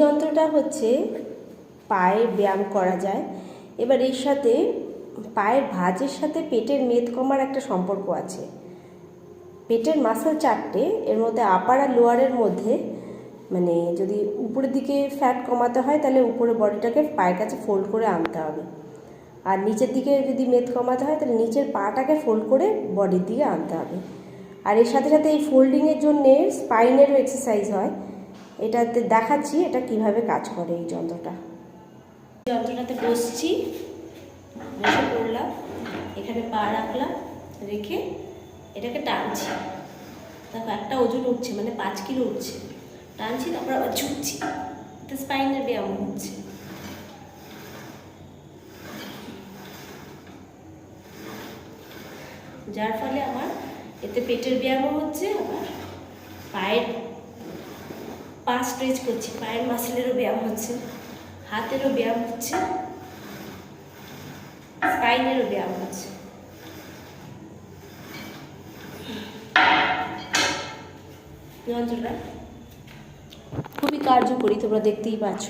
যন্ত্রটা হচ্ছে পায়ের ব্যায়াম করা যায়। এবার এর সাথে পায়ের ভাঁজের সাথে পেটের মেদ কমার একটা সম্পর্ক আছে। পেটের মাসল চারটে, এর মধ্যে আপার আর লোয়ারের মধ্যে মানে যদি উপরের দিকে ফ্যাট কমাতে হয় তাহলে উপরের বডিটাকে পায়ের কাছে ফোল্ড করে আনতে হবে, আর নিচের দিকে যদি মেদ কমাতে হয় তাহলে নিচের পাটাকে ফোল্ড করে বডির দিকে আনতে হবে। আর এর সাথে সাথে এই ফোল্ডিংয়ের জন্যে স্পাইনেরও এক্সারসাইজ হয়। এটাতে দেখাচ্ছি এটা কিভাবে কাজ করে এই যন্ত্রটাতে বসছি, বসে পড়লাম, এখানে পা রাখলাম, রেখে এটাকে টানছি। তারপর একটা ওজন উঠছে, মানে 5 কিলো উঠছে, টানছি, তারপর আবার ঝুঁকছি। এটা স্পাইনের ব্যায়াম হচ্ছে। যার ফলে আমার এতে পেটের ব্যায়ামও হচ্ছে, আবার পায়ের পা স্ট্রেচ করছি, পায়ের মাসেলেরও ব্যায়াম হচ্ছে, হাতেরও ব্যায়াম হচ্ছে, স্পাইনেরও ব্যায়াম হচ্ছে। যন্ত্রটা খুবই কার্যকরী, তোমরা দেখতেই পাচ্ছ।